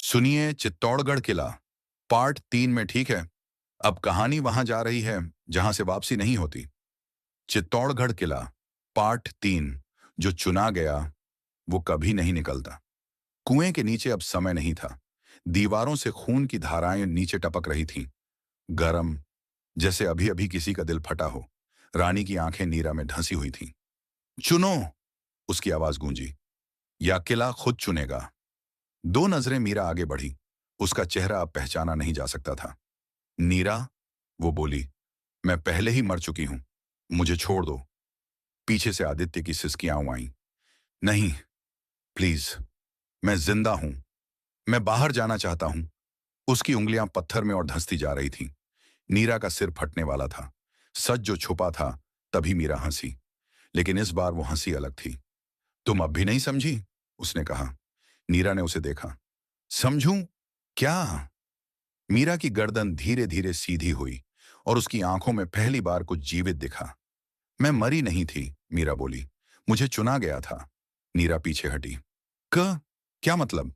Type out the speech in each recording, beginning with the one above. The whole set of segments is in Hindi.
सुनिए चित्तौड़गढ़ किला पार्ट 3 में। ठीक है, अब कहानी वहां जा रही है जहां से वापसी नहीं होती। चित्तौड़गढ़ किला पार्ट 3। जो चुना गया वो कभी नहीं निकलता। कुएं के नीचे अब समय नहीं था। दीवारों से खून की धाराएं नीचे टपक रही थीं, गरम, जैसे अभी अभी किसी का दिल फटा हो। रानी की आंखें नीरा में ढंसी हुई थीं। चुनो, उसकी आवाज गूंजी, या किला खुद चुनेगा। दो नजरें मीरा आगे बढ़ी। उसका चेहरा अब पहचाना नहीं जा सकता था। नीरा, वो बोली, मैं पहले ही मर चुकी हूं, मुझे छोड़ दो। पीछे से आदित्य की सिसकियां आईं। नहीं, प्लीज, मैं जिंदा हूं, मैं बाहर जाना चाहता हूं। उसकी उंगलियां पत्थर में और धंसती जा रही थीं। नीरा का सिर फटने वाला था। सच जो छुपा था। तभी मीरा हंसी, लेकिन इस बार वो हंसी अलग थी। तुम अब भी नहीं समझी, उसने कहा। नीरा ने उसे देखा। समझूं क्या? मीरा की गर्दन धीरे धीरे सीधी हुई और उसकी आंखों में पहली बार कुछ जीवित दिखा। मैं मरी नहीं थी, मीरा बोली, मुझे चुना गया था। नीरा पीछे हटी। क क्या मतलब?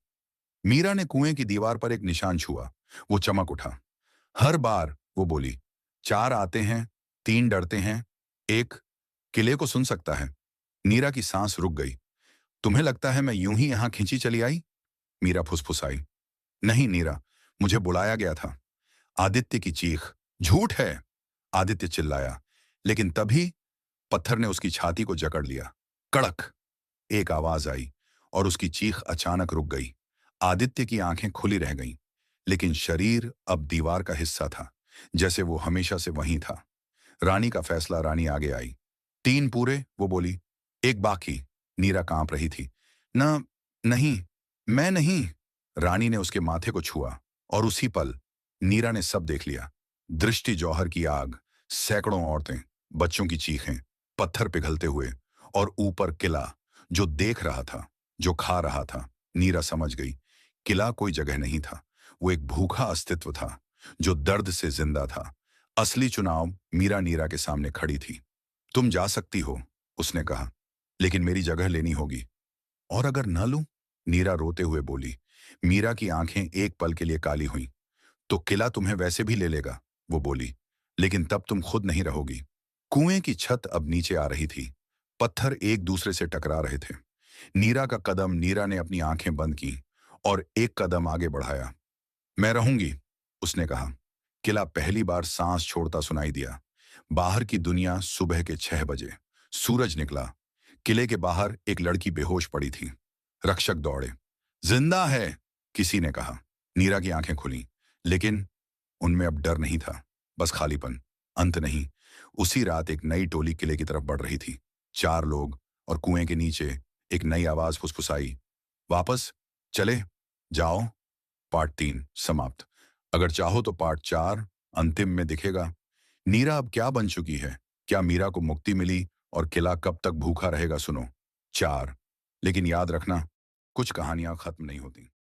मीरा ने कुएं की दीवार पर एक निशान छुआ। वो चमक उठा। हर बार, वो बोली, 4 आते हैं, 3 डरते हैं, एक किले को सुन सकता है। नीरा की सांस रुक गई। तुम्हें लगता है मैं यूं ही यहां खींची चली आई? मीरा फुसफुसाई। नहीं नीरा, मुझे बुलाया गया था। आदित्य की चीख। झूठ है, आदित्य चिल्लाया, लेकिन तभी पत्थर ने उसकी छाती को जकड़ लिया। कड़क एक आवाज आई और उसकी चीख अचानक रुक गई। आदित्य की आंखें खुली रह गईं, लेकिन शरीर अब दीवार का हिस्सा था, जैसे वो हमेशा से वहीं था। रानी का फैसला। रानी आगे आई। 3 पूरे, वो बोली। एक बाकी। नीरा कांप रही थी। न, नहीं, मैं नहीं। रानी ने उसके माथे को छुआ और उसी पल नीरा ने सब देख लिया। दृष्टि जौहर की आग, सैकड़ों औरतें, बच्चों की चीखें, पत्थर पिघलते हुए, और ऊपर किला जो देख रहा था, जो खा रहा था। नीरा समझ गई, किला कोई जगह नहीं था, वो एक भूखा अस्तित्व था जो दर्द से जिंदा था। असली चुनाव मीरा नीरा के सामने खड़ी थी। तुम जा सकती हो, उसने कहा, लेकिन मेरी जगह लेनी होगी। और अगर न लूं? नीरा रोते हुए बोली। मीरा की आंखें एक पल के लिए काली हुईं। तो किला तुम्हें वैसे भी ले लेगा, वो बोली, लेकिन तब तुम खुद नहीं रहोगी। कुएं की छत अब नीचे आ रही थी। पत्थर एक दूसरे से टकरा रहे थे। नीरा का कदम। नीरा ने अपनी आंखें बंद की और एक कदम आगे बढ़ाया। मैं रहूंगी, उसने कहा। किला पहली बार सांस छोड़ता सुनाई दिया। बाहर की दुनिया। सुबह के 6 बजे सूरज निकला। किले के बाहर एक लड़की बेहोश पड़ी थी। रक्षक दौड़े। जिंदा है, किसी ने कहा। नीरा की आंखें खुली, लेकिन उनमें अब डर नहीं था, बस खालीपन। अंत नहीं। उसी रात एक नई टोली किले की तरफ बढ़ रही थी। 4 लोग, और कुएं के नीचे एक नई आवाज फुसफुसाई। वापस चले जाओ। पार्ट 3 समाप्त। अगर चाहो तो पार्ट 4 अंतिम में दिखेगा। नीरा अब क्या बन चुकी है? क्या मीरा को मुक्ति मिली और किला कब तक भूखा रहेगा? सुनो 4। लेकिन याद रखना, कुछ कहानियां खत्म नहीं होती।